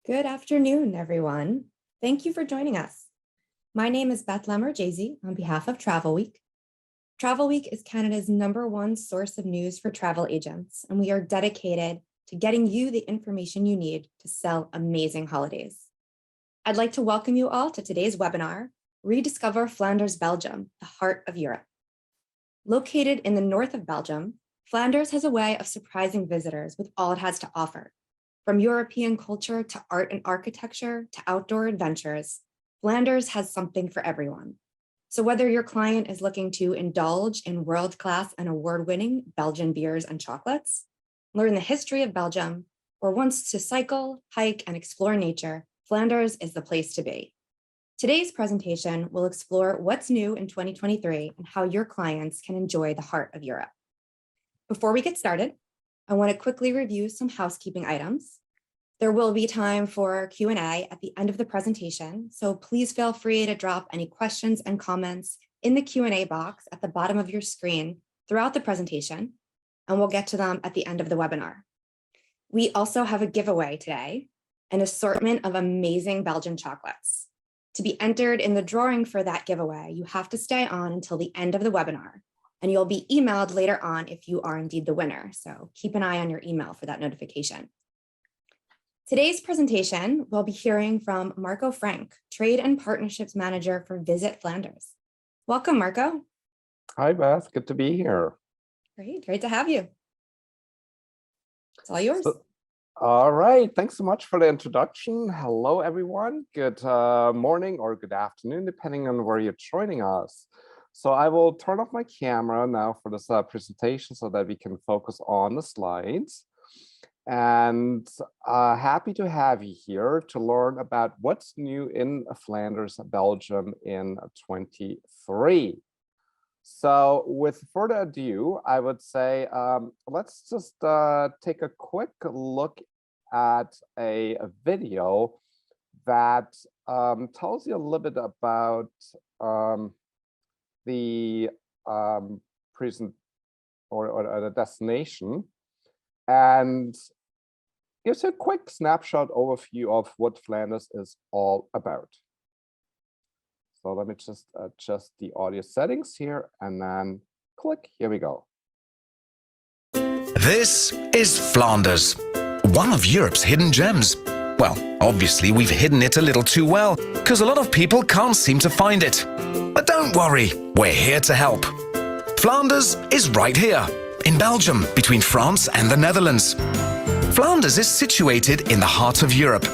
Good afternoon, everyone. Thank you for joining us. My name is Beth Lemmer-Jay on behalf of Travelweek. Travelweek is Canada's #1 source of news for travel agents, and we are dedicated to getting you the information you need to sell amazing holidays. I'd like to welcome you all to today's webinar, Rediscover Flanders, Belgium, the heart of Europe. Located in the north of Belgium, Flanders has a way of surprising visitors with all it has to offer. From European culture to art and architecture to outdoor adventures, Flanders has something for everyone. So whether your client is looking to indulge in world-class and award-winning Belgian beers and chocolates, learn the history of Belgium, or wants to cycle, hike, and explore nature, Flanders is the place to be. Today's presentation will explore what's new in 2023 and how your clients can enjoy the heart of Europe. Before we get started, I want to quickly review some housekeeping items. There will be time for Q&A at the end of the presentation, so please feel free to drop any questions and comments in the Q&A box at the bottom of your screen throughout the presentation, and we'll get to them at the end of the webinar. We also have a giveaway today, an assortment of amazing Belgian chocolates. To be entered in the drawing for that giveaway, you have to stay on until the end of the webinar, and you'll be emailed later on if you are indeed the winner. So keep an eye on your email for that notification. Today's presentation, we'll be hearing from Marco Frank, Trade and Partnerships Manager for Visit Flanders. Welcome, Marco. Hi, Beth. Good to be here. Great to have you. It's all yours. All right. Thanks so much for the introduction. Hello, everyone. Good morning or good afternoon, depending on where you're joining us. So I will turn off my camera now for this presentation so that we can focus on the slides. And happy to have you here to learn about what's new in Flanders, Belgium in 23. So with further ado, I would say, let's just take a quick look at a video that tells you a little bit about the present or the destination, and gives you a quick snapshot overview of what Flanders is all about. So let me just adjust the audio settings here and then click. Here we go. This is Flanders, one of Europe's hidden gems. Well, obviously we've hidden it a little too well, because a lot of people can't seem to find it. But don't worry, we're here to help. Flanders is right here, in Belgium, between France and the Netherlands. Flanders is situated in the heart of Europe.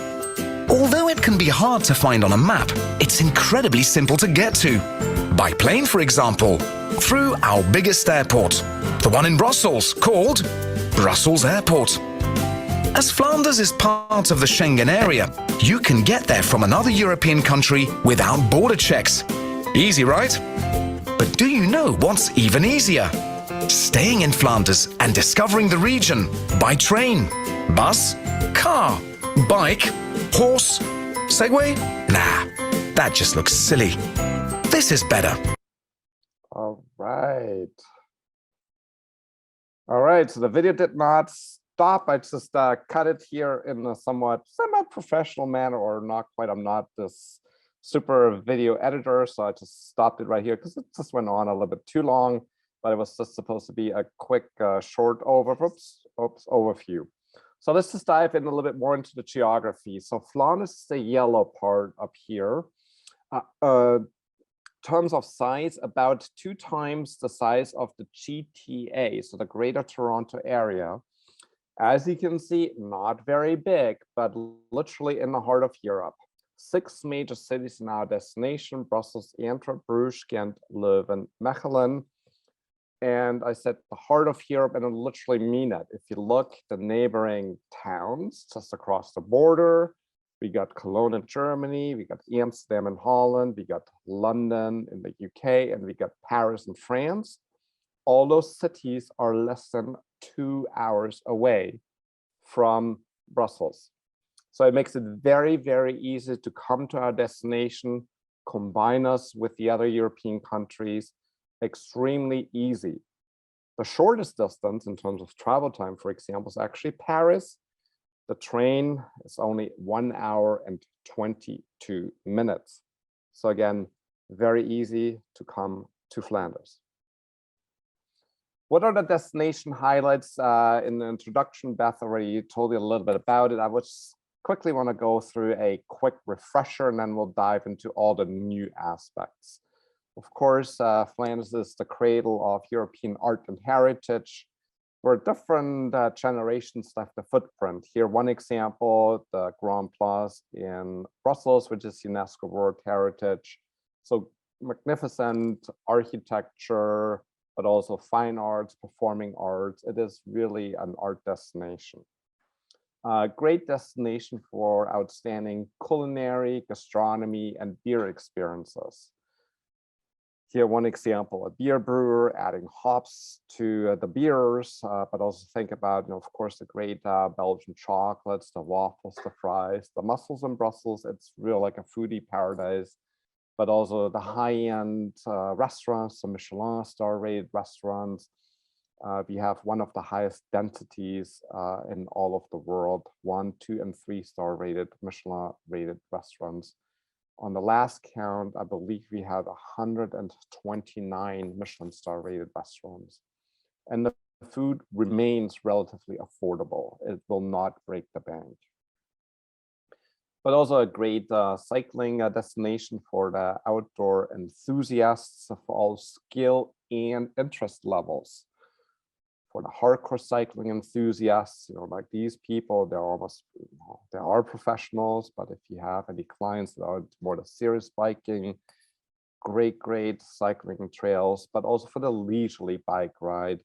Although it can be hard to find on a map, it's incredibly simple to get to. By plane, for example, through our biggest airport, the one in Brussels, called Brussels Airport. As Flanders is part of the Schengen area, you can get there from another European country without border checks. Easy, right? But do you know what's even easier? Staying in Flanders and discovering the region by train, bus, car, bike, horse, Segway? Nah, that just looks silly. This is better. All right. So the video did not stop. I just cut it here in a somewhat semi-professional manner, or not quite. I'm not this super video editor, so I just stopped it right here because it just went on a little bit too long, but it was just supposed to be a quick short overview. So let's just dive in a little bit more into the geography. So Flanders is the yellow part up here. Terms of size, about 2 times the size of the GTA, so the Greater Toronto Area. As you can see, not very big, but literally in the heart of Europe. 6 major cities in our destination: Brussels, Antwerp, Bruges, Ghent, Leuven, Mechelen. And I said the heart of Europe, and I literally mean it. If you look the neighboring towns just across the border, we got Cologne in Germany, we got Amsterdam in Holland, we got London in the UK, and we got Paris in France. All those cities are less than 2 hours away from Brussels. So it makes it very, very easy to come to our destination, combine us with the other European countries. Extremely easy. The shortest distance in terms of travel time, for example, is actually Paris. The train is only 1 hour and 22 minutes. So again, very easy to come to Flanders. What are the destination highlights? In the introduction, Beth already told you a little bit about it. I would quickly want to go through a quick refresher, and then we'll dive into all the new aspects. Of course, Flanders is the cradle of European art and heritage, where different generations left a footprint. Here, one example, the Grand Place in Brussels, which is UNESCO World Heritage. So magnificent architecture, but also fine arts, performing arts. It is really an art destination. Great destination for outstanding culinary, gastronomy, and beer experiences. Here, one example, a beer brewer adding hops to the beers, but also think about, of course, the great Belgian chocolates, the waffles, the fries, the mussels in Brussels. It's real like a foodie paradise, but also the high-end restaurants, the Michelin star-rated restaurants. We have one of the highest densities in all of the world, 1, 2, and 3-star rated Michelin-rated restaurants. On the last count, I believe we had 129 Michelin star rated restaurants. And the food remains relatively affordable. It will not break the bank. But also a great cycling destination for the outdoor enthusiasts of all skill and interest levels. For the hardcore cycling enthusiasts, like these people, they are professionals, but if you have any clients that are more the serious biking, great cycling trails, but also for the leisurely bike ride,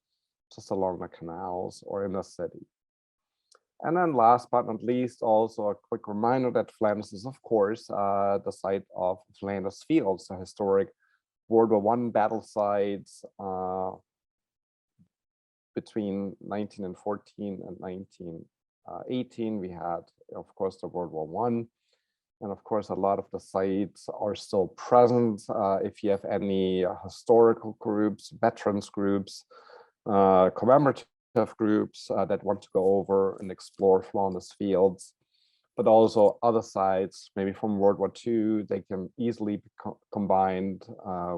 just along the canals or in the city. And then last but not least, also a quick reminder that Flanders is, of course, the site of Flanders Fields, the historic World War I battle sites, between 1914 and 1918, we had, of course, the World War I. And of course, a lot of the sites are still present. If you have any historical groups, veterans groups, commemorative groups that want to go over and explore Flanders Fields, but also other sites, maybe from World War II, they can easily be combined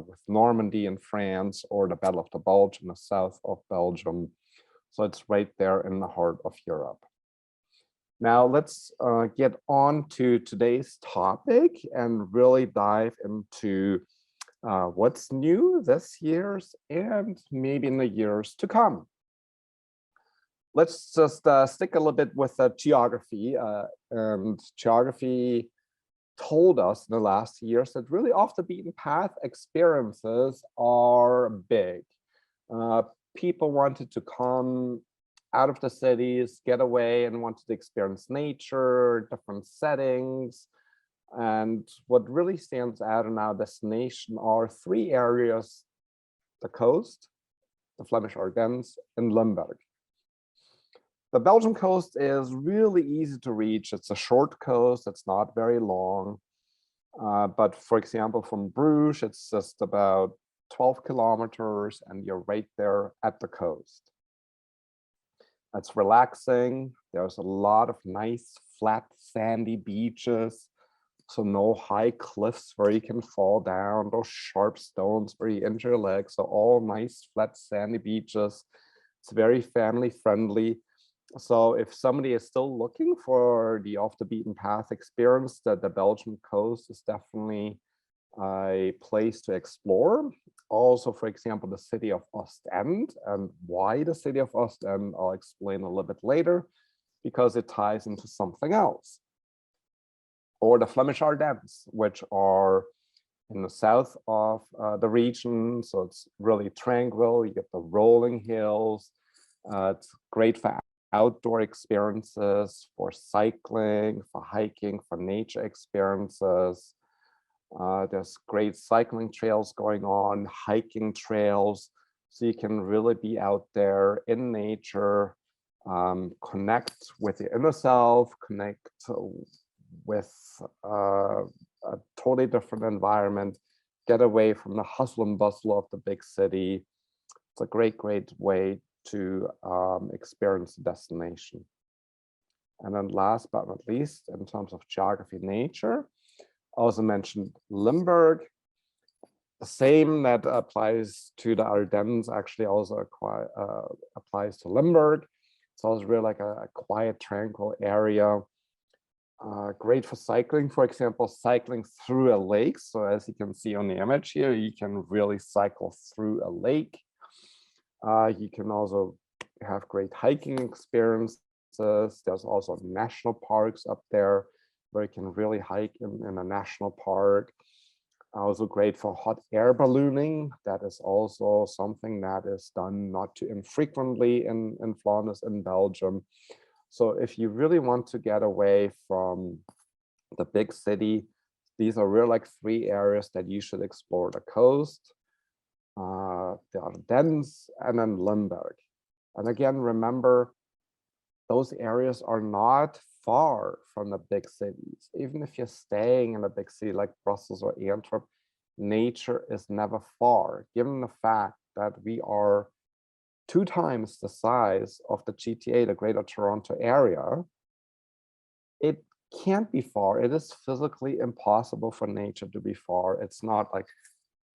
with Normandy in France or the Battle of the Bulge in the south of Belgium. So it's right there in the heart of Europe. Now let's get on to today's topic and really dive into what's new this year and maybe in the years to come. Let's just stick a little bit with geography. And geography told us in the last years that really off the beaten path experiences are big. People wanted to come out of the cities, get away, and wanted to experience nature, different settings. And what really stands out in our destination are 3 areas: the coast, the Flemish Ardennes, and Limburg. The Belgian coast is really easy to reach. It's a short coast. It's not very long. But for example, from Bruges, it's just about 12 kilometers and you're right there at the coast. It's relaxing. There's a lot of nice, flat, sandy beaches. So no high cliffs where you can fall down, those sharp stones where you injure your legs. So all nice, flat, sandy beaches. It's very family friendly. So if somebody is still looking for the off the beaten path experience, that the Belgian coast is definitely a place to explore. Also, for example, the city of Ostend, and why the city of Ostend, I'll explain a little bit later, because it ties into something else. Or the Flemish Ardennes, which are in the south of the region. So it's really tranquil. You get the rolling hills. It's great for outdoor experiences, for cycling, for hiking, for nature experiences. There's great cycling trails going on, hiking trails. So you can really be out there in nature, connect with your inner self, connect with a totally different environment, get away from the hustle and bustle of the big city. It's a great way to experience the destination. And then last but not least, in terms of geography, nature, I also mentioned Limburg. The same that applies to the Ardennes actually also applies to Limburg. It's also really like a quiet, tranquil area. Great for cycling, for example, cycling through a lake. So as you can see on the image here, you can really cycle through a lake. You can also have great hiking experiences. There's also national parks up there where you can really hike in a national park. Also great for hot air ballooning. That is also something that is done not too infrequently in Flanders, in Belgium. So if you really want to get away from the big city, these are really like 3 areas that you should explore: the coast, the Ardennes, and then Limburg. And again, remember, those areas are not far from the big cities. Even if you're staying in a big city like Brussels or Antwerp, nature is never far. Given the fact that we are 2 times the size of the GTA, the Greater Toronto Area, it can't be far. It is physically impossible for nature to be far. It's not like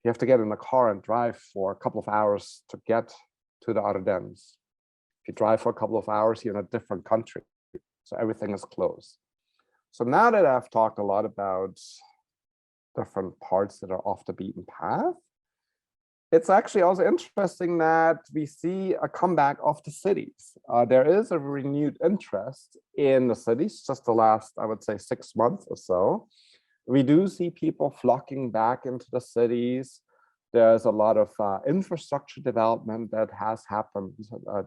you have to get in a car and drive for a couple of hours to get to the Ardennes. If you drive for a couple of hours, you're in a different country. So everything is close. So now that I've talked a lot about different parts that are off the beaten path, it's actually also interesting that we see a comeback of the cities. There is a renewed interest in the cities, just the last, I would say, 6 months or so. We do see people flocking back into the cities. There's a lot of infrastructure development that has happened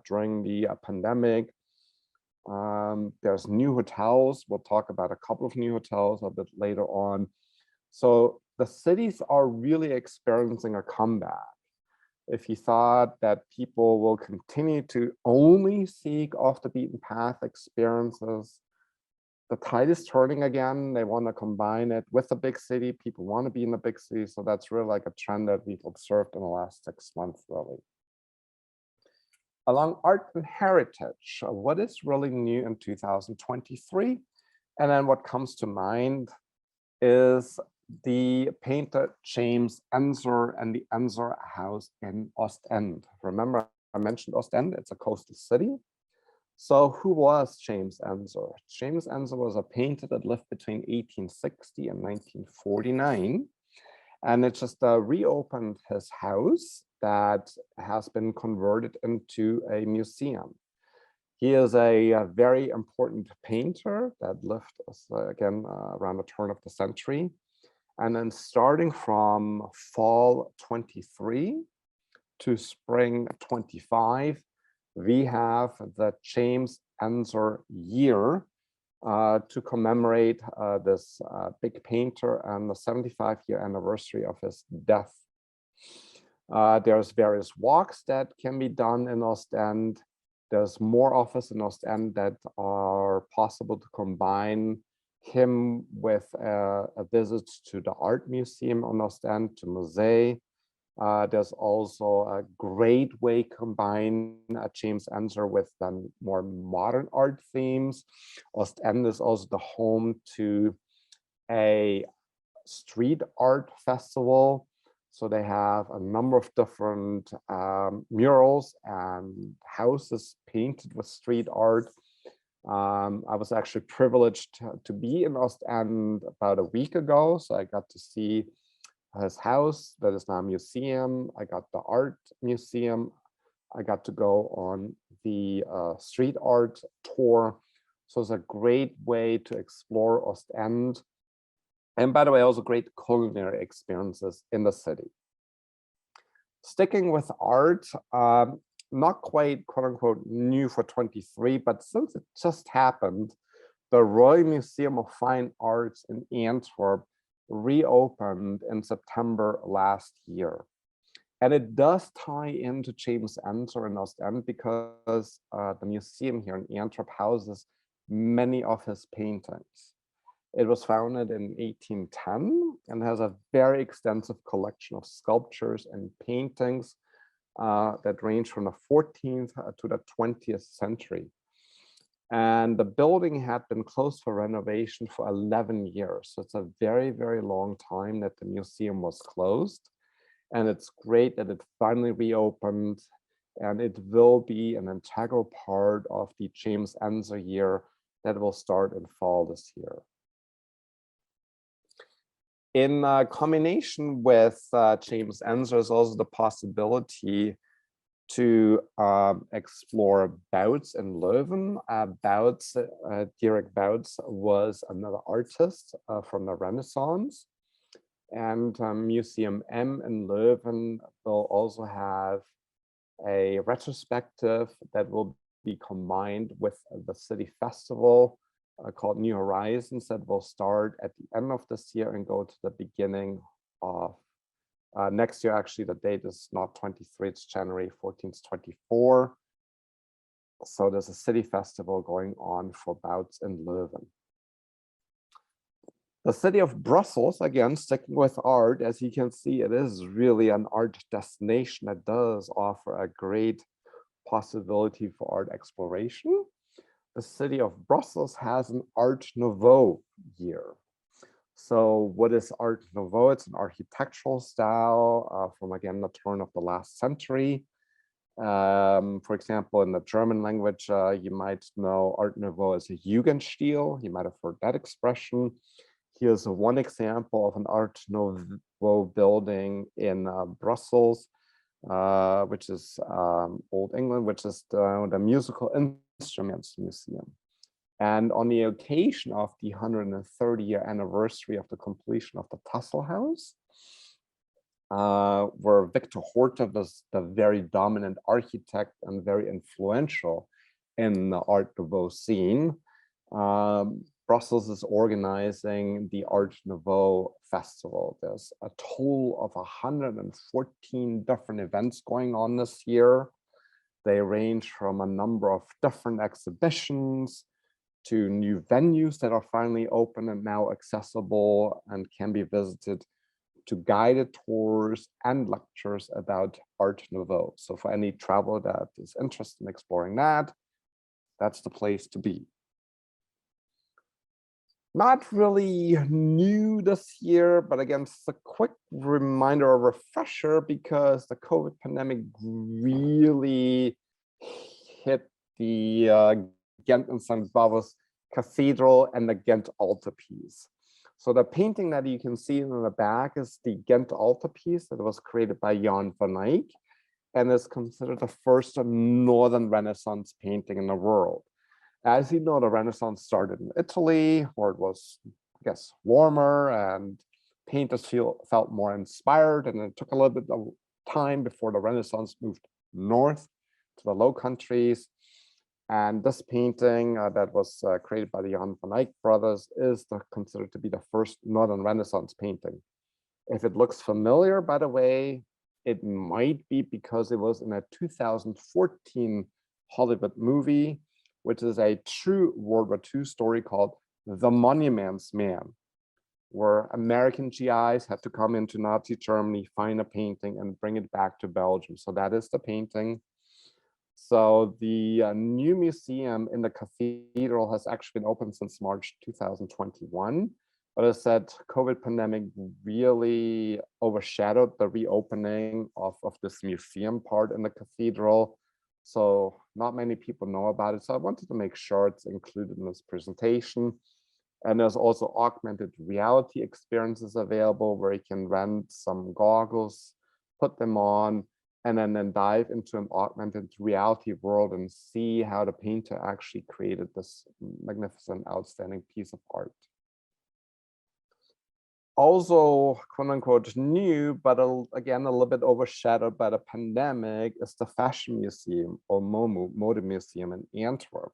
during the pandemic. There's new hotels. We'll talk about a couple of new hotels a bit later on. So the cities are really experiencing a comeback. If you thought that people will continue to only seek off the beaten path experiences, the tide is turning again. They want to combine it with the big city. People want to be in the big city. So that's really like a trend that we've observed in the last 6 months, really. Along art and heritage, what is really new in 2023? And then what comes to mind is the painter James Ensor and the Ensor House in Ostend. Remember, I mentioned Ostend, it's a coastal city. So who was James Ensor? James Ensor was a painter that lived between 1860 and 1949. And it just reopened his house that has been converted into a museum. He is a very important painter that lived, again, around the turn of the century. And then starting from fall 23 to spring 25, we have the James Ensor year to commemorate this big painter and the 75-year anniversary of his death. There's various walks that can be done in Ostend. There's more offers in Ostend that are possible to combine him with a visit to the art museum on Ostend, to Musée. There's also a great way to combine James Ensor with more modern art themes. Ostend is also the home to a street art festival. So they have a number of different murals and houses painted with street art. I was actually privileged to be in Ostend about a week ago. So I got to see his house that is now a museum. I got the art museum. I got to go on the street art tour. So it's a great way to explore Ostend. And by the way, also great culinary experiences in the city. Sticking with art, not quite quote unquote new for 23, but since it just happened, the Royal Museum of Fine Arts in Antwerp reopened in September last year. And it does tie into James Ensor in Ostend because the museum here in Antwerp houses many of his paintings. It was founded in 1810 and has a very extensive collection of sculptures and paintings that range from the 14th to the 20th century. And the building had been closed for renovation for 11 years. So it's a very, very long time that the museum was closed. And it's great that it finally reopened, and it will be an integral part of the James Ensor year that will start in fall this year. In combination with James Ensor is also the possibility to explore Bouts in Leuven. Dirk Bouts was another artist from the Renaissance. And Museum M in Leuven will also have a retrospective that will be combined with the city festival called New Horizons that will start at the end of this year and go to the beginning of next year. Actually, the date is not 23, it's January 14th, 24. So there's a city festival going on for Bouts in Leuven. The city of Brussels, again, sticking with art, as you can see, it is really an art destination that does offer a great possibility for art exploration. The city of Brussels has an Art Nouveau year. So what is Art Nouveau? It's an architectural style from, again, the turn of the last century. For example, in the German language, you might know Art Nouveau as a Jugendstil. You might have heard that expression. Here's one example of an Art Nouveau building in Brussels, which is Old England, which is the Musical Instruments Museum. And on the occasion of the 130-year anniversary of the completion of the Tassel House, where Victor Horta was the very dominant architect and very influential in the Art Nouveau scene, Brussels is organizing the Art Nouveau Festival. There's a total of 114 different events going on this year. They range from a number of different exhibitions to new venues that are finally open and now accessible and can be visited, to guided tours and lectures about Art Nouveau. So for any traveler that is interested in exploring that, that's the place to be. Not really new this year, but again, it's a quick reminder or refresher because the COVID pandemic really hit the Ghent and St. Bavos Cathedral and the Ghent altarpiece. So the painting that you can see in the back is the Ghent altarpiece that was created by Jan van Eyck and is considered the first Northern Renaissance painting in the world. As you know, the Renaissance started in Italy, where it was, I guess, warmer and painters felt more inspired, and it took a little bit of time before the Renaissance moved north to the Low Countries. And this painting that was created by the Jan van Eyck brothers is considered to be the first Northern Renaissance painting. If it looks familiar, by the way, it might be because it was in a 2014 Hollywood movie, which is a true World War II story called The Monuments Man, where American GIs had to come into Nazi Germany, find a painting and bring it back to Belgium. So that is the painting. So the new museum in the cathedral has actually been open since March 2021. But as I said, COVID pandemic really overshadowed the reopening of this museum part in the cathedral. So not many people know about it. So I wanted to make sure it's included in this presentation. And there's also augmented reality experiences available where you can rent some goggles, put them on, and then dive into an augmented reality world and see how the painter actually created this magnificent, outstanding piece of art. Also, quote unquote, new, but again, a little bit overshadowed by the pandemic is the Fashion Museum, or MoMU, Mode Museum in Antwerp.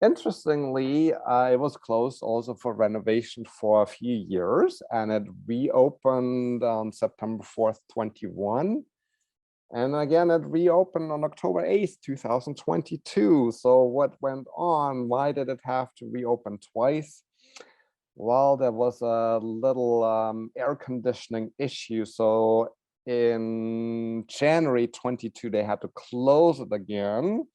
Interestingly, it was closed also for renovation for a few years, and it reopened on September 4th, 21. And again, it reopened on October 8th, 2022. So what went on? Why did it have to reopen twice? Well, there was a little air conditioning issue. So in January 22, they had to close it again.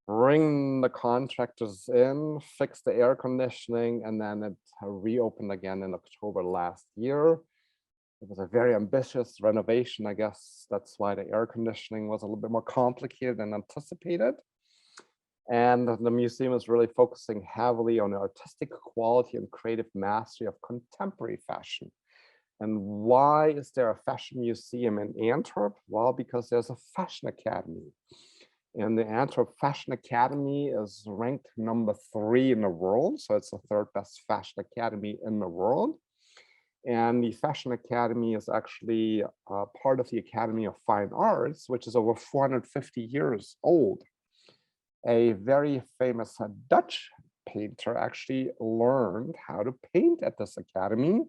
bring the contractors in, fix the air conditioning, and then it reopened again in October last year. It was a very ambitious renovation. I guess that's why the air conditioning was a little bit more complicated than anticipated. And the museum is really focusing heavily on the artistic quality and creative mastery of contemporary fashion. And why is there a fashion museum in Antwerp? Well, because there's a fashion academy. And the Antwerp Fashion Academy is ranked number 3 in the world. So it's the 3rd best fashion academy in the world. And the Fashion Academy is actually part of the Academy of Fine Arts, which is over 450 years old. A very famous Dutch painter actually learned how to paint at this academy.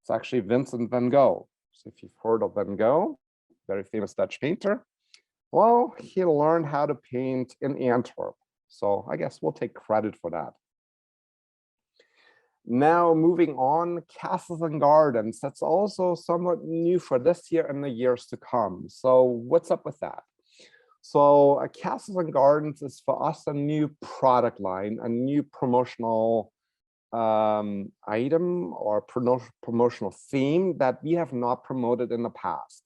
It's actually Vincent van Gogh. So if you've heard of Van Gogh, very famous Dutch painter, well, he learned how to paint in Antwerp. So I guess we'll take credit for that. Now moving on, castles and gardens. That's also somewhat new for this year and the years to come. So what's up with that? So castles and gardens is for us a new product line, a new promotional item or promotional theme that we have not promoted in the past.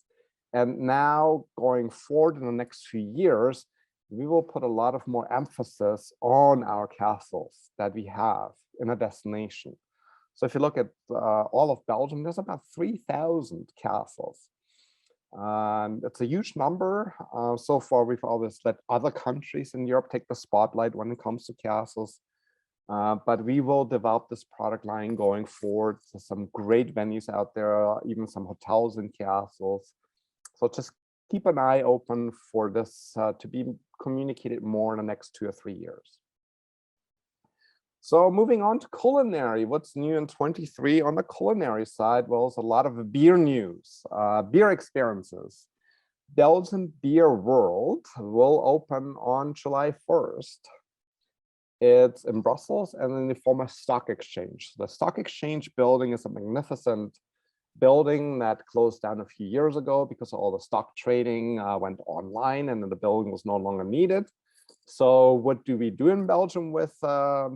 And now going forward in the next few years, we will put a lot of more emphasis on our castles that we have in a destination. So if you look at all of Belgium, there's about 3,000 castles. It's a huge number. So far, we've always let other countries in Europe take the spotlight when it comes to castles. But we will develop this product line going forward. There's some great venues out there, even some hotels and castles. So just keep an eye open for this to be communicated more in the next 2 or 3 years. So moving on to culinary, what's new in 23 on the culinary side? Well, it's a lot of beer news, beer experiences. Belgian Beer World will open on July 1st. It's in Brussels and in the former stock exchange. The stock exchange building is a magnificent building that closed down a few years ago because all the stock trading went online and then the building was no longer needed. So what do we do in Belgium with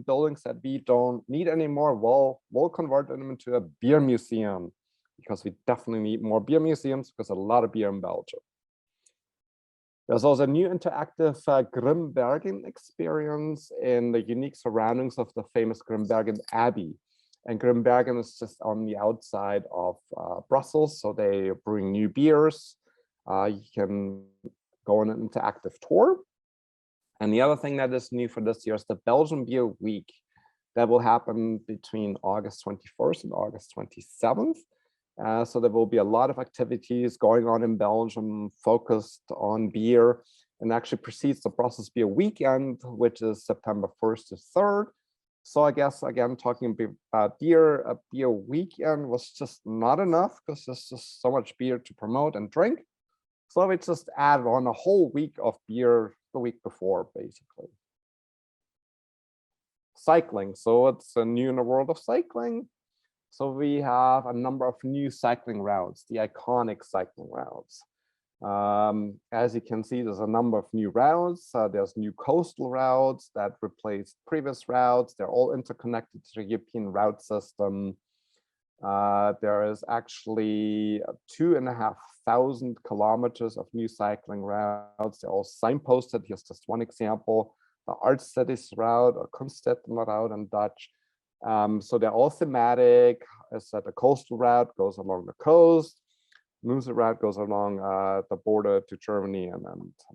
buildings that we don't need anymore? Well, we'll convert them into a beer museum because we definitely need more beer museums because a lot of beer in Belgium. There's also a new interactive Grimbergen experience in the unique surroundings of the famous Grimbergen Abbey. And Grimbergen is just on the outside of Brussels, so they bring new beers. You can go on an interactive tour. And the other thing that is new for this year is the Belgian Beer Week that will happen between August 21st and August 27th. So there will be a lot of activities going on in Belgium focused on beer and actually precedes the Brussels Beer Weekend, which is September 1st to 3rd. So I guess, again, talking about beer, a beer weekend was just not enough because there's just so much beer to promote and drink. So we just added on a whole week of beer the week before, basically. Cycling. So it's new in the world of cycling. So we have a number of new cycling routes, the iconic cycling routes. As you can see, there's a number of new routes. There's new coastal routes that replace previous routes. They're all interconnected to the European route system. There is actually 2,500 kilometers of new cycling routes. They're all signposted. Here's just one example, the Art Cities route or Kunststätten route in Dutch. So they're all thematic. As said, the coastal route goes along the coast. Moose route goes along the border to Germany and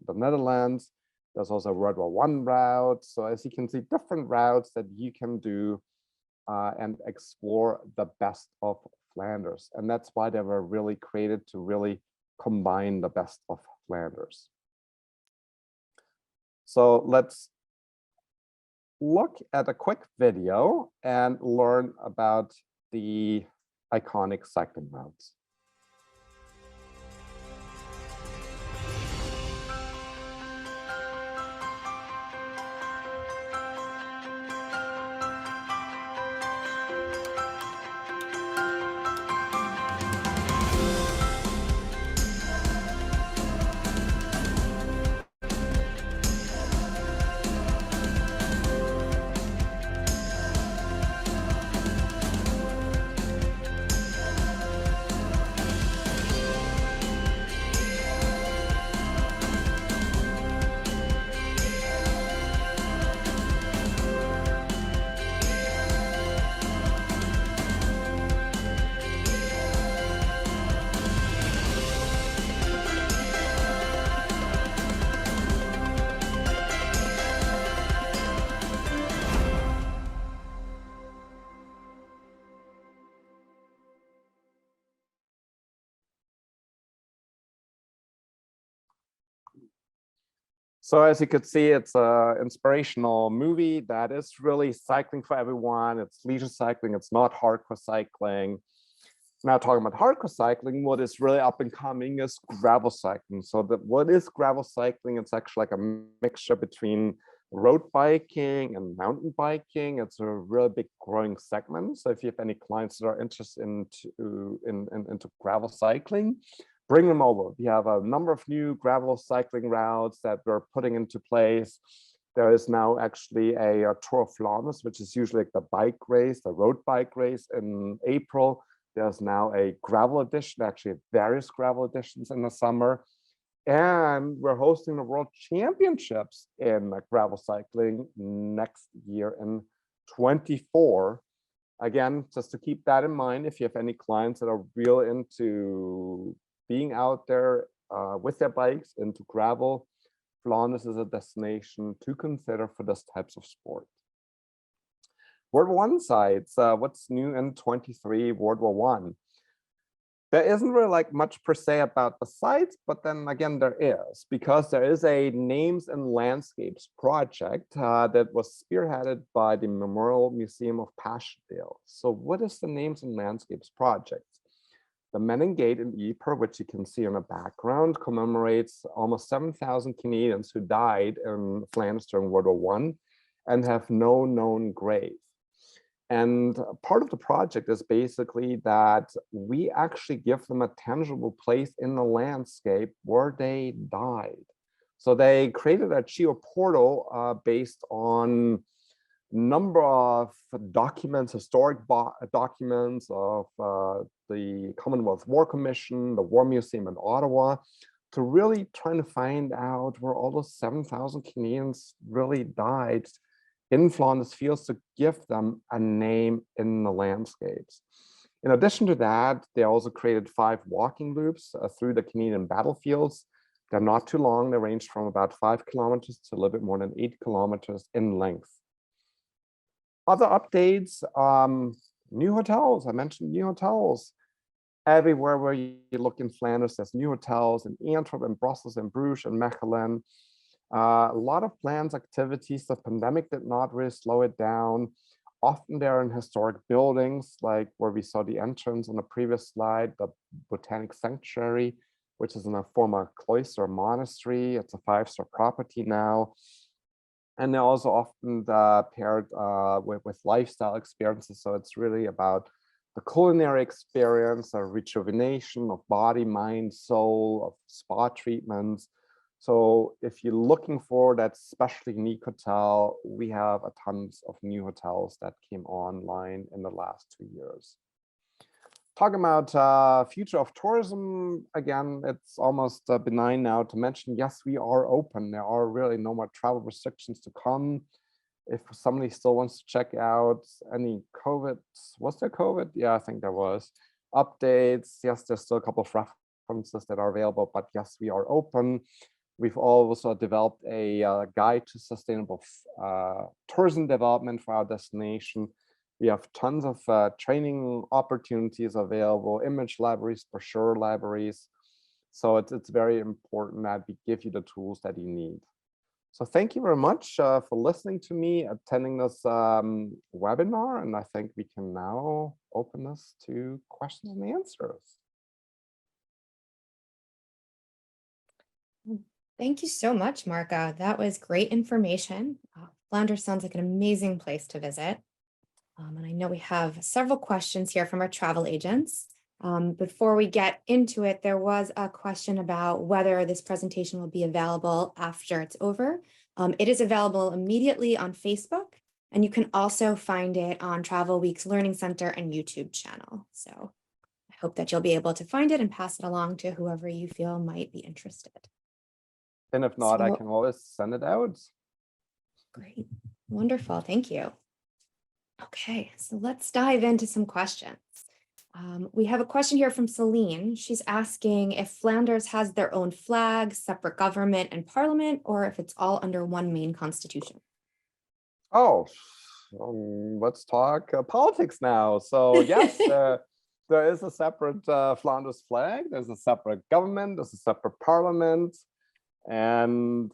the Netherlands. There's also a World War I route. So as you can see, different routes that you can do and explore the best of Flanders. And that's why they were really created to really combine the best of Flanders. So let's look at a quick video and learn about the iconic cycling routes. So as you could see, it's an inspirational movie that is really cycling for everyone. It's leisure cycling. It's not hardcore cycling. Now talking about hardcore cycling, what is really up and coming is gravel cycling. So what is gravel cycling? It's actually like a mixture between road biking and mountain biking. It's a really big growing segment. So if you have any clients that are interested into gravel cycling, bring them over. We have a number of new gravel cycling routes that we're putting into place. There is now actually a Tour of Flanders, which is usually like the bike race, the road bike race in April. There's now a gravel edition, actually various gravel editions in the summer. And we're hosting the World Championships in gravel cycling next year in 24. Again, just to keep that in mind, if you have any clients that are real into being out there with their bikes into gravel, Flanders is a destination to consider for this types of sport. World War I sites, what's new in 23 World War I? There isn't really like much per se about the sites, but then again, there is, because there is a Names and Landscapes project that was spearheaded by the Memorial Museum of Passchendaele. So what is the Names and Landscapes project? The Menin Gate in Ypres, which you can see in the background, commemorates almost 7,000 Canadians who died in Flanders during World War I and have no known grave. And part of the project is basically that we actually give them a tangible place in the landscape where they died. So they created a geoportal based on number of documents, historic documents of the Commonwealth War Commission, the War Museum in Ottawa, to really trying to find out where all those 7,000 Canadians really died in Flanders fields, to give them a name in the landscapes. In addition to that, they also created 5 walking loops through the Canadian battlefields. They're not too long. They range from about 5 kilometers to a little bit more than 8 kilometers in length. Other updates, new hotels. I mentioned new hotels. Everywhere where you look in Flanders, there's new hotels in Antwerp, in Brussels, in Bruges, and Mechelen. A lot of planned activities. The pandemic did not really slow it down. Often they're in historic buildings, like where we saw the entrance on the previous slide, the Botanic Sanctuary, which is in a former cloister monastery. It's a 5-star property now. And they're also often paired with lifestyle experiences. So it's really about the culinary experience, a rejuvenation of body, mind, soul, of spa treatments. So if you're looking for that specially unique hotel, we have a tons of new hotels that came online in the last 2 years. Talking about future of tourism, again, it's almost benign now to mention, yes, we are open. There are really no more travel restrictions to come. If somebody still wants to check out any COVID, was there COVID? Yeah, I think there was. Updates, yes, there's still a couple of references that are available, but yes, we are open. We've also developed a guide to sustainable tourism development for our destination. We have tons of training opportunities available, image libraries, brochure libraries. So it's very important that we give you the tools that you need. So thank you very much for listening to me, attending this webinar, and I think we can now open this to questions and answers. Thank you so much, Marco. That was great information. Flanders sounds like an amazing place to visit. And I know we have several questions here from our travel agents. Before we get into it, there was a question about whether this presentation will be available after it's over. It is available immediately on Facebook, and you can also find it on Travel Week's Learning Center and YouTube channel. So I hope that you'll be able to find it and pass it along to whoever you feel might be interested. And if not, I can always send it out. Great. Wonderful. Thank you. Okay, so let's dive into some questions. We have a question here from Celine. She's asking if Flanders has their own flag, separate government and parliament, or if it's all under one main constitution. Oh, let's talk politics now. So yes, there is a separate Flanders flag. There's a separate government. There's a separate parliament. And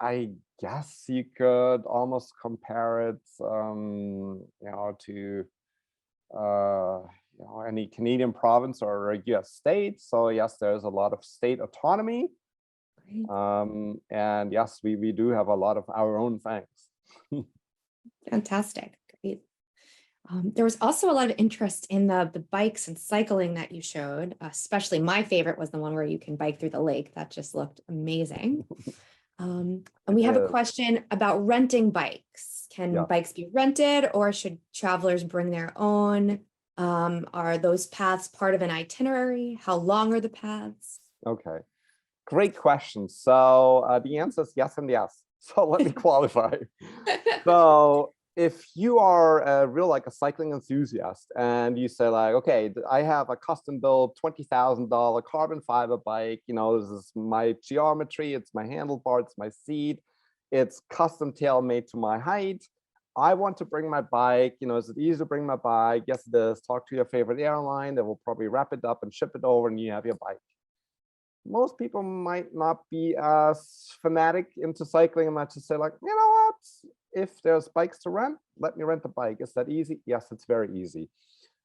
I guess you could almost compare it, to any Canadian province or a US state. So yes, there's a lot of state autonomy. Great. And yes, we do have a lot of our own things. Fantastic. Great. There was also a lot of interest in the bikes and cycling that you showed, especially my favorite was the one where you can bike through the lake. That just looked amazing. And we have a question about renting bikes. Can bikes be rented, or should travelers bring their own? Are those paths part of an itinerary? How long are the paths? Okay, great question. So the answer is yes and yes. So let me qualify. So if you are a cycling enthusiast and you say like, okay, I have a custom built $20,000 carbon fiber bike, this is my geometry, it's my handlebar, it's my seat, it's custom tailor made to my height. I want to bring my bike, is it easy to bring my bike? Yes, it is. Talk to your favorite airline, they will probably wrap it up and ship it over and you have your bike. Most people might not be as fanatic into cycling and might just say like, you know what? If there's bikes to rent, let me rent a bike. Is that easy? Yes, it's very easy.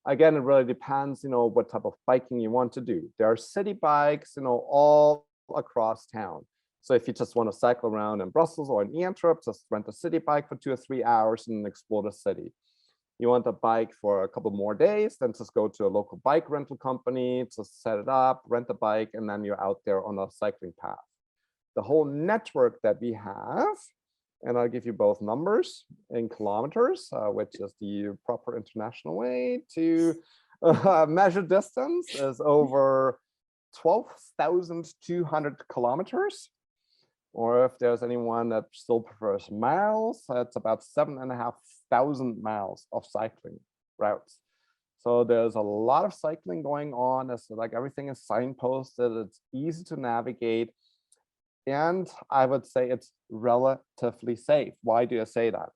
Again, it really depends, what type of biking you want to do. There are city bikes, all across town. So if you just want to cycle around in Brussels or in Antwerp, just rent a city bike for 2 or 3 hours and explore the city. You want a bike for a couple more days, then just go to a local bike rental company, just set it up, rent a bike, and then you're out there on a cycling path. The whole network that we have, and I'll give you both numbers in kilometers, which is the proper international way to measure distance, is over 12,200 kilometers. Or if there's anyone that still prefers miles, it's about 7,500 miles of cycling routes. So there's a lot of cycling going on. It's like everything is signposted. It's easy to navigate. And I would say it's relatively safe. Why do I say that?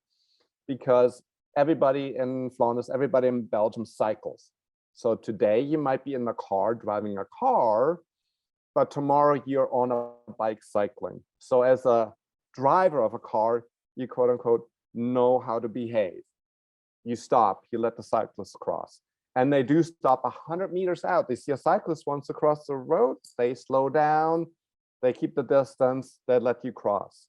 Because everybody in Flanders, everybody in Belgium cycles. So today you might be in the car driving a car, but tomorrow you're on a bike cycling. So as a driver of a car, you quote unquote know how to behave. You stop, you let the cyclists cross. And they do stop 100 meters out. They see a cyclist wants to cross the road, they slow down, they keep the distance, they let you cross.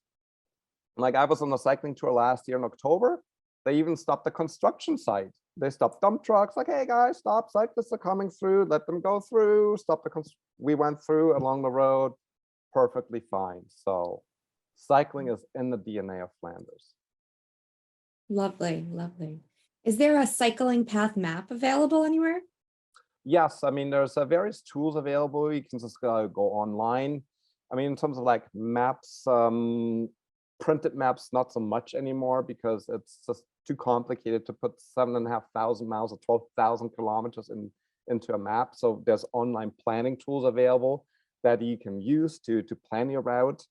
Like I was on a cycling tour last year in October. They even stopped the construction site. They stopped dump trucks, like, hey guys, stop, cyclists are coming through, let them go through, stop the we went through along the road, perfectly fine. So cycling is in the DNA of Flanders. Lovely, lovely. Is there a cycling path map available anywhere? Yes, I mean, there's various tools available. You can just go online. I mean, in terms of like maps, printed maps, not so much anymore because it's just too complicated to put 7,500 miles or 12,000 kilometers into a map. So there's online planning tools available that you can use to plan your route.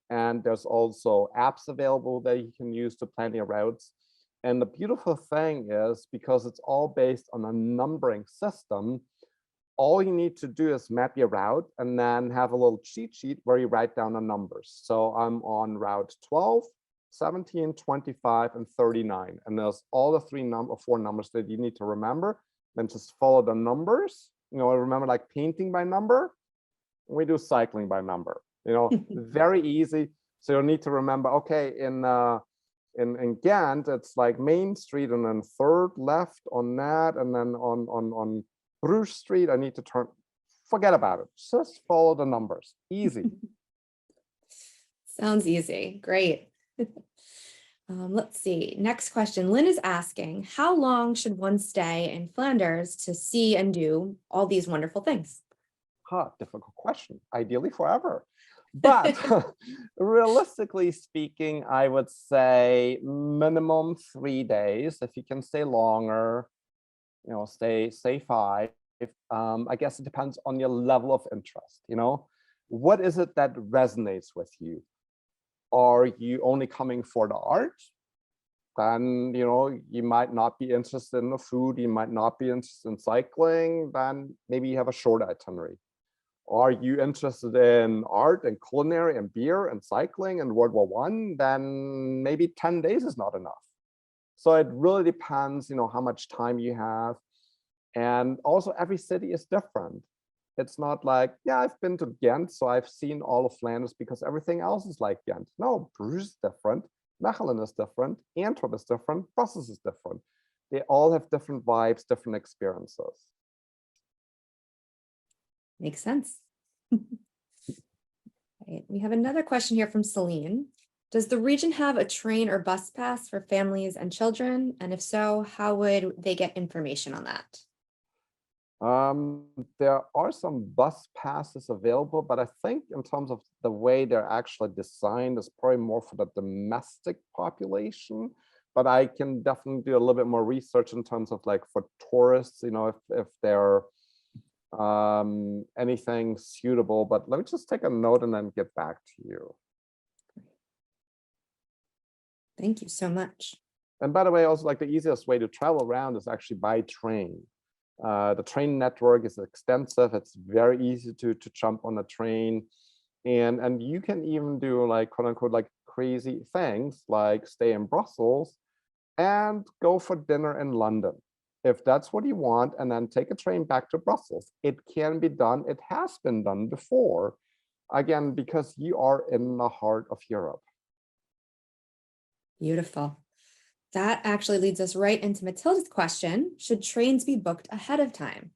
And there's also apps available that you can use to plan your routes. And the beautiful thing is, because it's all based on a numbering system, all you need to do is map your route and then have a little cheat sheet where you write down the numbers. So I'm on route 12, 17, 25, and 39. And there's all the four numbers that you need to remember. Then just follow the numbers. Remember like painting by number. We do cycling by number. Very easy. So you'll need to remember, okay, in Ghent, it's like Main Street and then third left on that, and then on Bruges Street, I need to turn, forget about it. Just follow the numbers, easy. Sounds easy, great. Let's see, next question. Lynn is asking, how long should one stay in Flanders to see and do all these wonderful things? Difficult question, ideally forever. But realistically speaking, I would say minimum 3 days. If you can stay longer, stay 5. I guess it depends on your level of interest. What is it that resonates with you? Are you only coming for the art? Then, you might not be interested in the food. You might not be interested in cycling. Then maybe you have a short itinerary. Are you interested in art and culinary and beer and cycling and World War I? Then maybe 10 days is not enough. So it really depends, how much time you have. And also every city is different. It's not like, yeah, I've been to Ghent, so I've seen all of Flanders because everything else is like Ghent. No, Bruges is different, Mechelen is different, Antwerp is different, Brussels is different. They all have different vibes, different experiences. Makes sense. Right. We have another question here from Celine. Does the region have a train or bus pass for families and children? And if so, how would they get information on that? There are some bus passes available, but I think in terms of the way they're actually designed is probably more for the domestic population. But I can definitely do a little bit more research in terms of like for tourists, if they're anything suitable. But let me just take a note and then get back to you. Thank you so much. And by the way, also like the easiest way to travel around is actually by train. The train network is extensive. It's very easy to jump on a train. And you can even do like quote unquote like crazy things like stay in Brussels and go for dinner in London. If that's what you want, and then take a train back to Brussels. It can be done. It has been done before. Again, because you are in the heart of Europe. Beautiful. That actually leads us right into Matilda's question. Should trains be booked ahead of time?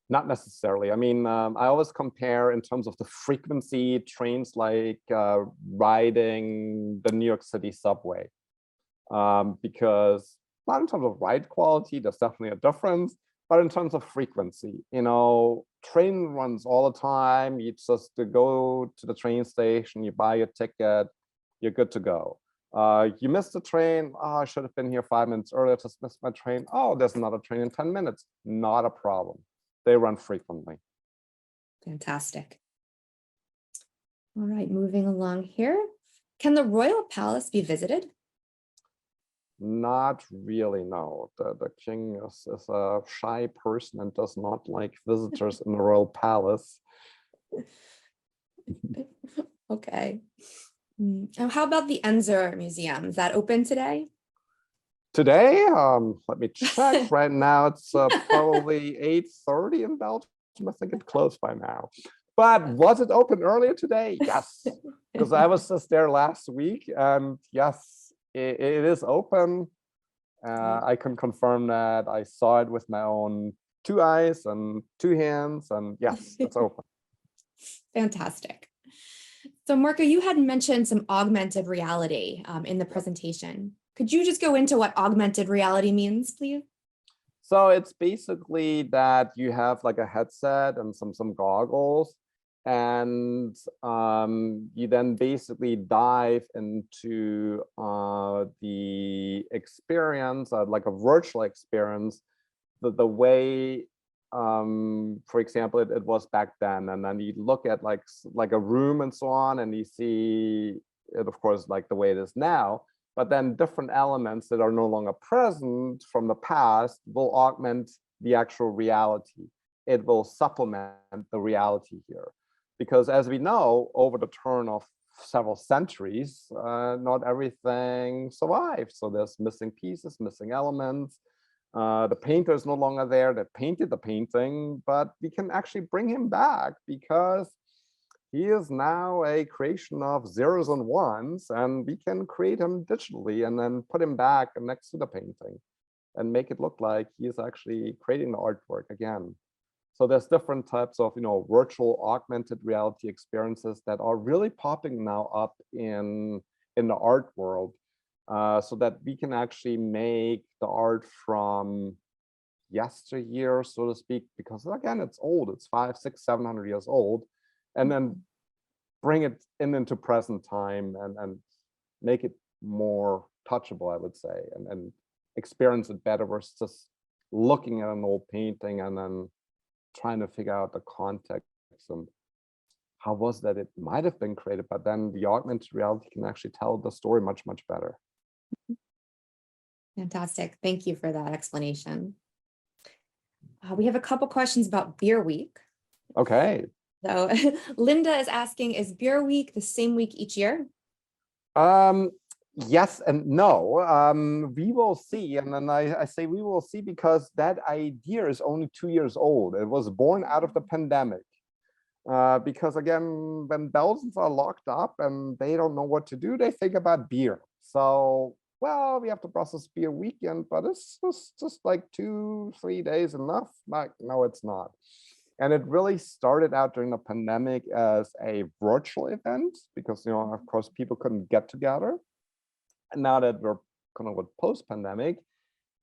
Not necessarily. I mean, I always compare in terms of the frequency, trains like riding the New York City subway. Because not in terms of ride quality, there's definitely a difference, but in terms of frequency, train runs all the time. You just go to the train station, you buy your ticket, you're good to go. You missed the train. Oh, I should have been here 5 minutes earlier, just missed my train. Oh, there's another train in 10 minutes. Not a problem. They run frequently. Fantastic. All right, moving along here. Can the Royal Palace be visited? Not really, no. The king is a shy person and does not like visitors in the royal palace. Okay. And how about the Enzer Museum? Is that open today? Today, let me check. Right now, it's probably 8:30 in Belgium. I think it's closed by now. But was it open earlier today? Yes, because I was just there last week, and yes, it is open. I can confirm that. I saw it with my own 2 eyes and 2 hands, and yes, it's open. Fantastic. So Marco, you had mentioned some augmented reality in the presentation. Could you just go into what augmented reality means, please? So it's basically that you have like a headset and some goggles, and you then basically dive into the experience, like a virtual experience, the way, for example, it was back then. And then you look at like a room and so on, and you see it, of course, like the way it is now. But then different elements that are no longer present from the past will augment the actual reality. It will supplement the reality here. Because as we know, over the turn of several centuries, not everything survives. So there's missing pieces, missing elements. The painter is no longer there that painted the painting, but we can actually bring him back because he is now a creation of zeros and ones, and we can create him digitally and then put him back next to the painting and make it look like he is actually creating the artwork again. So there's different types of, virtual augmented reality experiences that are really popping now up in the art world, so that we can actually make the art from yesteryear, so to speak, because again, it's old, it's 500, 600, 700 years old, and then bring it into present time and make it more touchable, I would say, and experience it better versus just looking at an old painting and then trying to figure out the context and how was that it might have been created, but then the augmented reality can actually tell the story much, much better. Fantastic. Thank you for that explanation. We have a couple questions about Beer Week. Okay. So Linda is asking, is Beer Week the same week each year? Yes and no. We will see. And then I say we will see because that idea is only 2 years old. It was born out of the pandemic. Because again, when Belgians are locked up and they don't know what to do, they think about beer. So, well, we have the Brussels Beer Weekend, but it's just like 2-3 days enough. Like, no, it's not. And it really started out during the pandemic as a virtual event because, of course, people couldn't get together. And now that we're kind of with post-pandemic,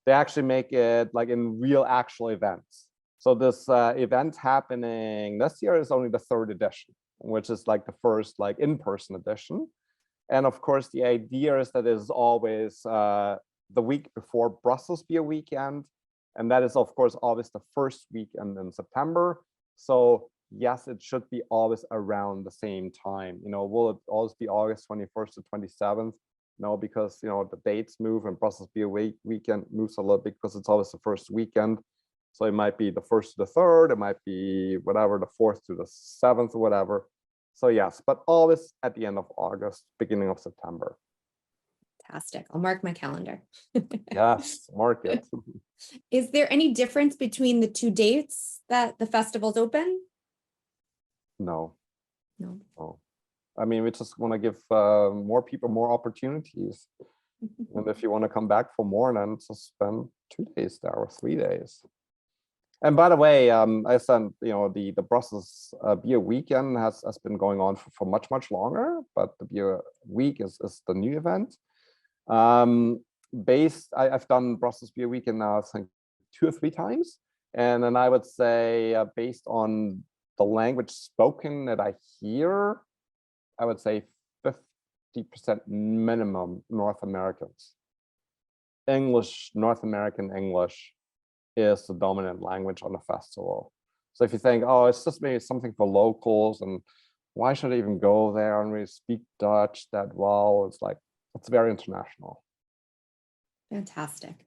they actually make it like in real actual events. So this event happening this year is only the 3rd edition, which is like the first like in-person edition. And of course, the idea is that it is always the week before Brussels Beer Weekend. And that is, of course, always the first weekend in September. So yes, it should be always around the same time. Will it always be August 21st to 27th? No, because the dates move and Brussels Beer Weekend moves a little bit because it's always the first weekend. So it might be the 1st to the 3rd, it might be whatever, the 4th to the 7th or whatever. So yes, but always at the end of August, beginning of September. Fantastic. I'll mark my calendar. Yes, mark it. Is there any difference between the 2 dates that the festival's open? No. No. I mean, we just want to give more people more opportunities. And if you want to come back for more, then just spend 2 days there or 3 days. And by the way, I said, the Brussels Beer Weekend has been going on for much longer, but the Beer Week is the new event. I've done Brussels Beer Weekend now, I think 2 or 3 times. And then I would say based on the language spoken that I hear, I would say 50% minimum North Americans. North American English is the dominant language on the festival. So if you think, oh, it's just maybe something for locals and why should I even go there and really speak Dutch that well? It's like, it's very international. Fantastic.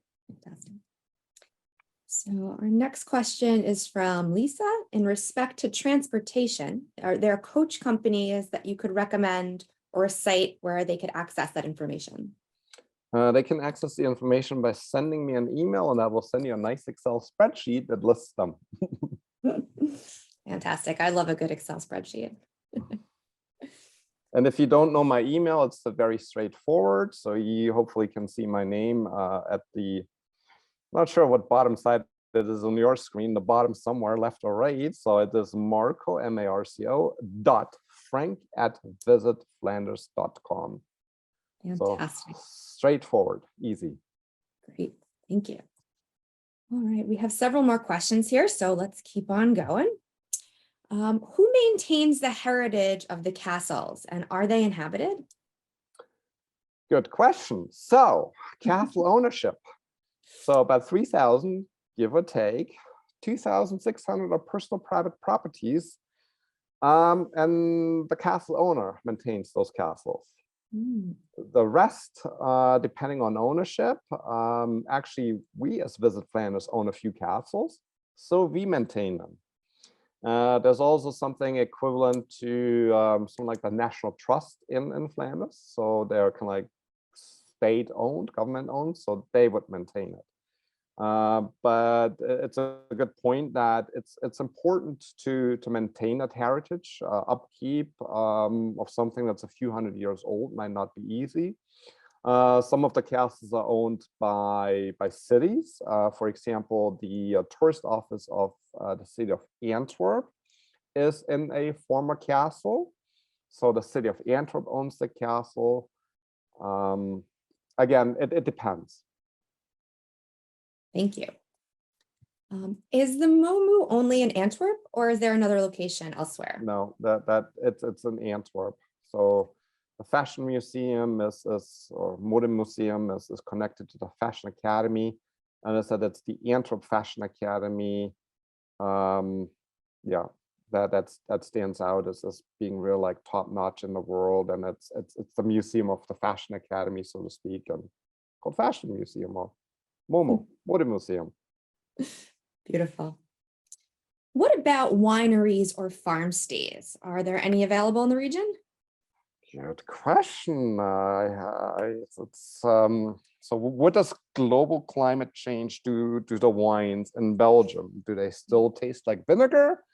So our next question is from Lisa. In respect to transportation, are there coach companies that you could recommend or a site where they could access that information? They can access the information by sending me an email and I will send you a nice Excel spreadsheet that lists them. Fantastic. I love a good Excel spreadsheet. And if you don't know my email, it's very straightforward. So you hopefully can see my name at the, not sure what bottom side it is on your screen, the bottom somewhere, left or right. So it is Marco, M-A-R-C-O, .frank@visitflanders.com. Fantastic. So straightforward, easy. Great. Thank you. All right. We have several more questions here, so let's keep on going. Who maintains the heritage of the castles and are they inhabited? Good question. So castle ownership. So about 3,000, give or take, 2,600 are personal private properties. And the castle owner maintains those castles. The rest, depending on ownership, actually, we as Visit Flanders own a few castles, so we maintain them. There's also something equivalent to something like the National Trust in Flanders. So they're kind of like state-owned, government-owned, so they would maintain it. But it's a good point that it's important to maintain that heritage. Upkeep of something that's a few hundred years old might not be easy. Some of the castles are owned by cities. For example, the tourist office of the city of Antwerp is in a former castle. So the city of Antwerp owns the castle. Again, it depends. Thank you. Is the MOMU only in Antwerp or is there another location elsewhere? No, it's in Antwerp. So the fashion museum or Mode Museum is connected to the Fashion Academy. And I said it's the Antwerp Fashion Academy. Yeah, that stands out as being real like top notch in the world. And it's the museum of the Fashion Academy, so to speak, and called Fashion Museum or Mode Museum. Beautiful. What about wineries or farm stays? Are there any available in the region? Good question. So what does global climate change do to the wines in Belgium? Do they still taste like vinegar,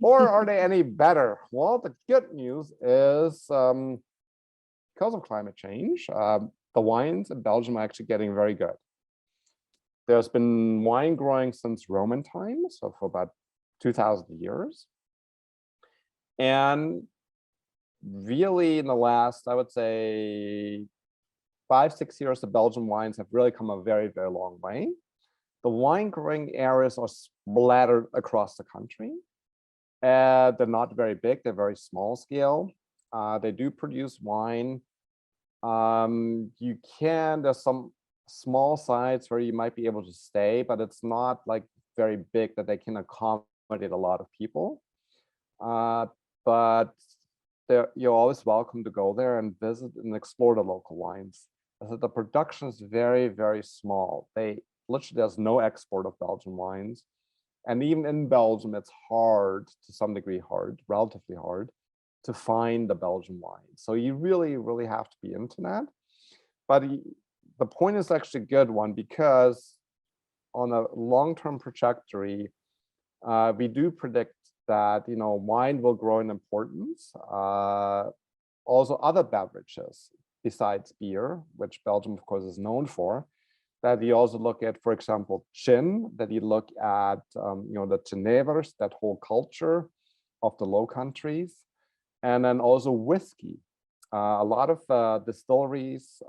or are they any better? Well, the good news is because of climate change, the wines in Belgium are actually getting very good. There's been wine growing since Roman times, so for about 2,000 years. And really in the last, I would say, 5-6 years, the Belgian wines have really come a very, very long way. The wine growing areas are splattered across the country. They're not very big, they're very small scale. They do produce wine. There's some small sites where you might be able to stay, but it's not like very big that they can accommodate a lot of people. But you're always welcome to go there and visit and explore the local wines. So the production is very, very small. There's no export of Belgian wines. And even in Belgium, it's to some degree relatively hard to find the Belgian wine. So you really, really have to be into that. But the point is actually a good one, because on a long-term trajectory, we do predict that wine will grow in importance. Also, other beverages besides beer, which Belgium, of course, is known for, that you also look at, for example, gin, that you look at, the genevers, that whole culture of the Low Countries, and then also whiskey. A lot of distilleries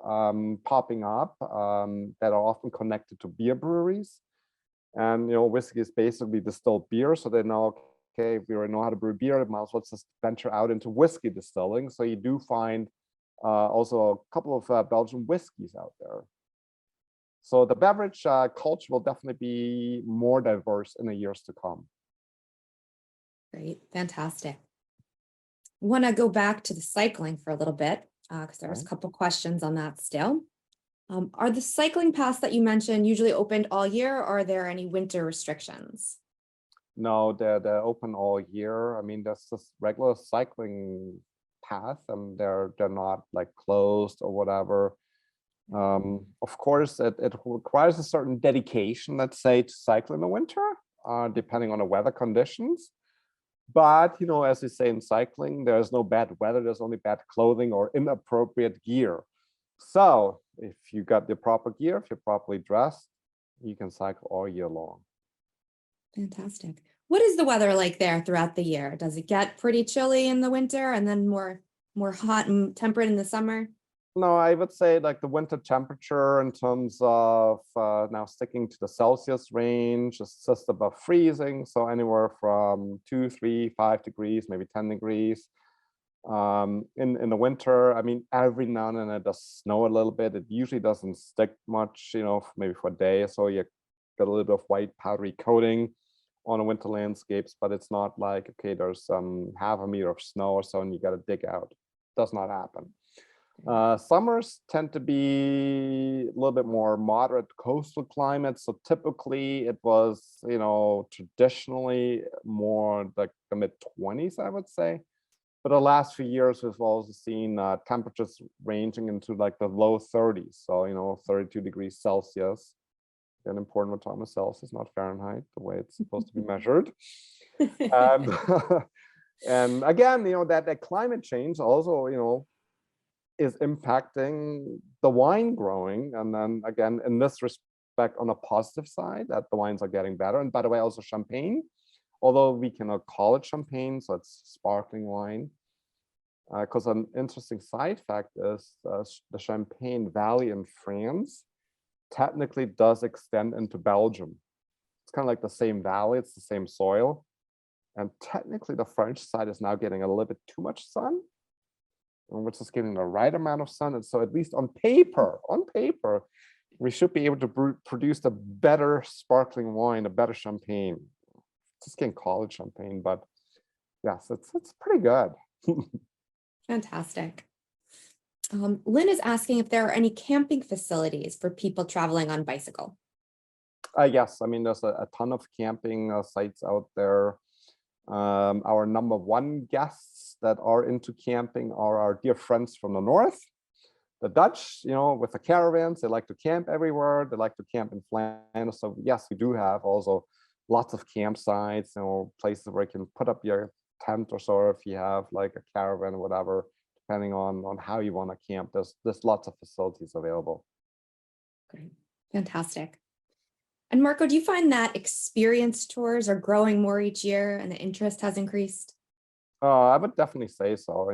popping up that are often connected to beer breweries. And, whiskey is basically distilled beer, so they know, okay, if we already know how to brew beer, might as well just venture out into whiskey distilling. So you do find also a couple of Belgian whiskeys out there. So the beverage culture will definitely be more diverse in the years to come. Great, fantastic. Want to go back to the cycling for a little bit, because there was a couple questions on that still. Are the cycling paths that you mentioned usually opened all year, or are there any winter restrictions? No, they're open all year. I mean, there's this regular cycling path, and they're not like closed or whatever. Of course, it requires a certain dedication, let's say, to cycle in the winter, depending on the weather conditions. But, as we say in cycling, there's no bad weather, there's only bad clothing or inappropriate gear. So if you got the proper gear, if you're properly dressed, you can cycle all year long. Fantastic. What is the weather like there throughout the year? Does it get pretty chilly in the winter and then more hot and temperate in the summer? No, I would say like the winter temperature in terms of now sticking to the Celsius range is just above freezing. So anywhere from 2, 3, 5 degrees, maybe 10 degrees. In the winter, I mean, every now and then it does snow a little bit. It usually doesn't stick much, maybe for a day. So you got a little bit of white powdery coating on the winter landscapes, but it's not like, okay, there's half a meter of snow or so and you got to dig out. It does not happen. Summers tend to be a little bit more moderate coastal climates. So typically it was, traditionally more like the mid-20s, I would say. But the last few years, we've also seen temperatures ranging into like the low 30s. So, 32 degrees Celsius. An important we're talking about Celsius, not Fahrenheit, the way it's supposed to be measured. And again, that climate change also, is impacting the wine growing. And then again, in this respect, on a positive side, that the wines are getting better. And by the way, also champagne, although we cannot call it champagne, so it's sparkling wine. Because an interesting side fact is the Champagne Valley in France technically does extend into Belgium. It's kind of like the same valley, it's the same soil. And technically the French side is now getting a little bit too much sun, which is getting the right amount of sun. And so at least on paper, we should be able to produce a better sparkling wine, a better champagne. Just can't call it champagne, but yes, it's pretty good. Fantastic. Lynn is asking if there are any camping facilities for people traveling on bicycle. Yes, I mean, there's a ton of camping sites out there. Our number one guests that are into camping are our dear friends from the north. The Dutch, with the caravans, they like to camp everywhere. They like to camp in Flanders. So yes, we do have also lots of campsites, places where you can put up your tent or so if you have like a caravan or whatever, depending on how you want to camp. There's lots of facilities available. Great, fantastic. And Marco, do you find that experience tours are growing more each year and the interest has increased? I would definitely say so,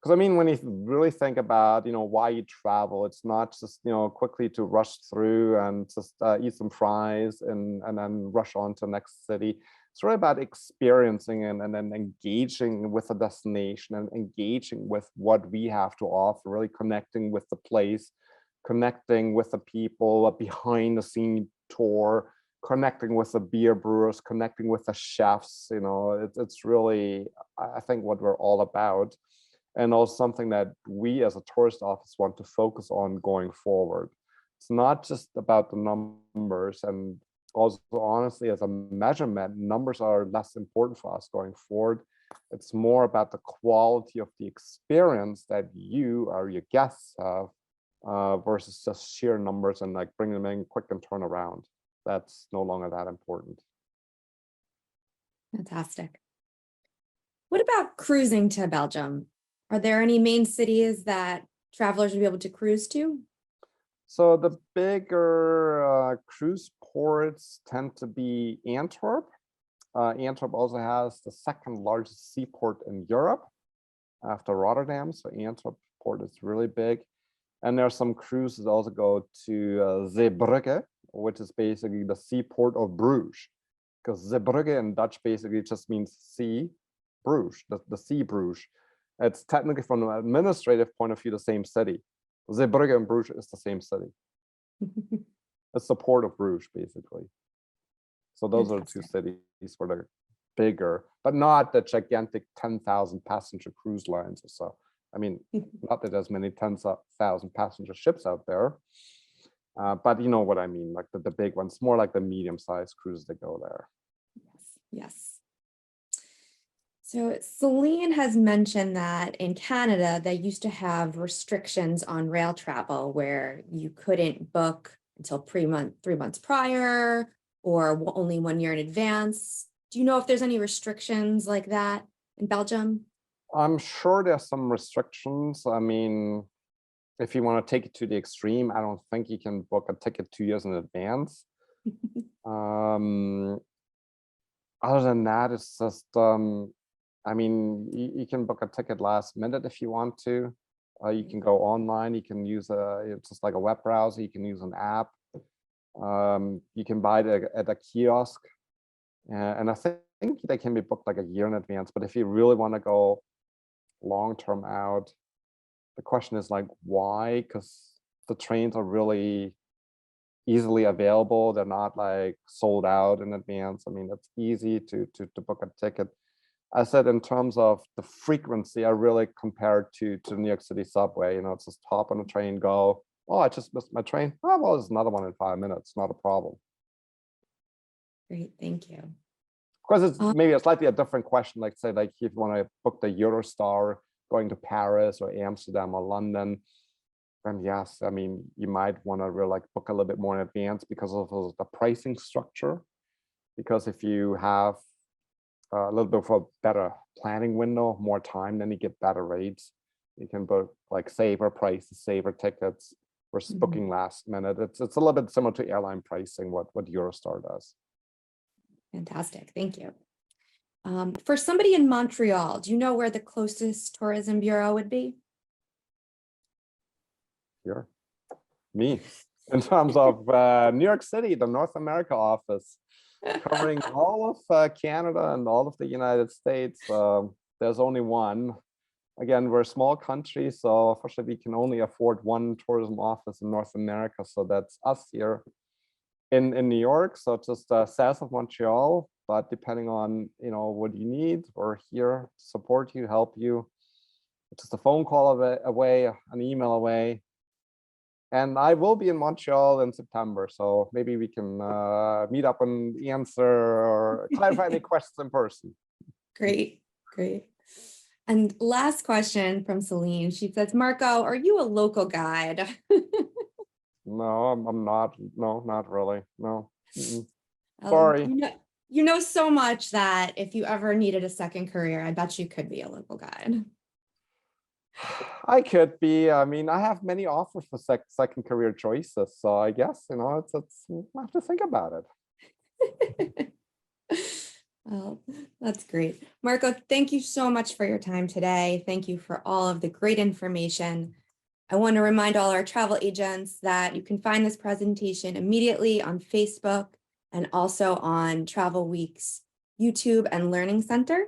because I mean, when you really think about, why you travel, it's not just, quickly to rush through and just eat some fries and then rush on to the next city. It's really about experiencing and then engaging with the destination and engaging with what we have to offer, really connecting with the place, connecting with the people, behind the scene tour, connecting with the beer brewers, connecting with the chefs. It's really, I think, what we're all about. And also something that we as a tourist office want to focus on going forward. It's not just about the numbers, and also honestly, as a measurement, numbers are less important for us going forward. It's more about the quality of the experience that you or your guests have versus just sheer numbers and like bring them in quick and turn around. That's no longer that important. Fantastic. What about cruising to Belgium? Are there any main cities that travelers will be able to cruise to? So the bigger cruise ports tend to be Antwerp. Antwerp also has the second largest seaport in Europe after Rotterdam. So Antwerp port is really big. And there are some cruises that also go to Zeebrugge, which is basically the seaport of Bruges. Because Zeebrugge in Dutch basically just means sea, Bruges, the sea Bruges. It's technically, from an administrative point of view, the same city. Zeebrugge and Bruges is the same city. It's the port of Bruges, basically. So those are the two cities where they're bigger, but not the gigantic 10,000 passenger cruise lines or so. I mean, not that there's many 10,000 passenger ships out there, but you know what I mean, like the big ones, more like the medium-sized cruises that go there. Yes. So Celine has mentioned that in Canada, they used to have restrictions on rail travel where you couldn't book until 3 months prior or only 1 year in advance. Do you know if there's any restrictions like that in Belgium? I'm sure there's some restrictions. I mean, if you want to take it to the extreme, I don't think you can book a ticket 2 years in advance. Other than that, it's just, I mean, you can book a ticket last minute if you want to. You can go online. You can use it's just like a web browser. You can use an app. You can buy it at a kiosk. And I think they can be booked like a year in advance. But if you really want to go long-term out, the question is like, why? Because the trains are really easily available. They're not like sold out in advance. I mean, it's easy to book a ticket. I said in terms of the frequency, I really compare it to the New York City subway. You know, it's just hop on a train, go, oh, I just missed my train. Oh, well, there's another one in 5 minutes. Not a problem. Great, thank you. Of course, it's maybe a slightly a different question. Like say, like if you want to book the Eurostar going to Paris or Amsterdam or London, then yes, I mean, you might want to really like book a little bit more in advance because of the pricing structure. Because if you have a little bit of a better planning window, more time, then you get better rates. You can book like saver prices, saver tickets versus booking last minute. It's a little bit similar to airline pricing, what Eurostar does. Fantastic, thank you. For somebody in Montreal, do you know where the closest tourism bureau would be? Sure. Me. In terms of New York City, the North America office, covering all of Canada and all of the United States. There's only one. Again, we're a small country, so unfortunately we can only afford one tourism office in North America. So that's us here in New York. So just south of Montreal, but depending on, you know, what you need, we're here to support you, help you. Just a phone call away, an email away. And I will be in Montreal in September, so maybe we can meet up and answer or clarify any questions in person. Great, great. And last question from Celine. She says, Marco, are you a local guide? No, I'm not. No, not really. No. Um, Sorry. you know so much that if you ever needed a second career, I bet you could be a local guide. I could be. I mean, I have many offers for second career choices, so I guess it's I have to think about it. Well, that's great. Marco, thank you so much for your time today. Thank you for all of the great information. I want to remind all our travel agents that you can find this presentation immediately on Facebook and also on Travel Week's YouTube and Learning Center.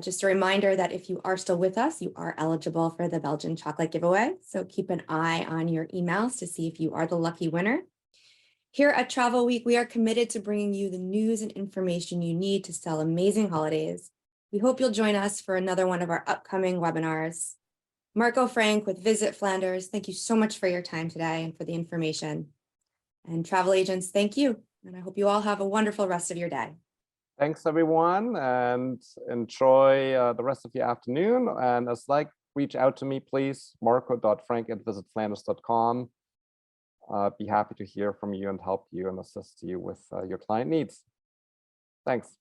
Just a reminder that if you are still with us, you are eligible for the Belgian chocolate giveaway. So keep an eye on your emails to see if you are the lucky winner. Here at Travel Week, we are committed to bringing you the news and information you need to sell amazing holidays. We hope you'll join us for another one of our upcoming webinars. Marco Frank with Visit Flanders, thank you so much for your time today and for the information. And travel agents, thank you. And I hope you all have a wonderful rest of your day. Thanks, everyone, and enjoy the rest of your afternoon. And reach out to me, please, marco.frank@visitflanders.com. Be happy to hear from you and help you and assist you with your client needs. Thanks.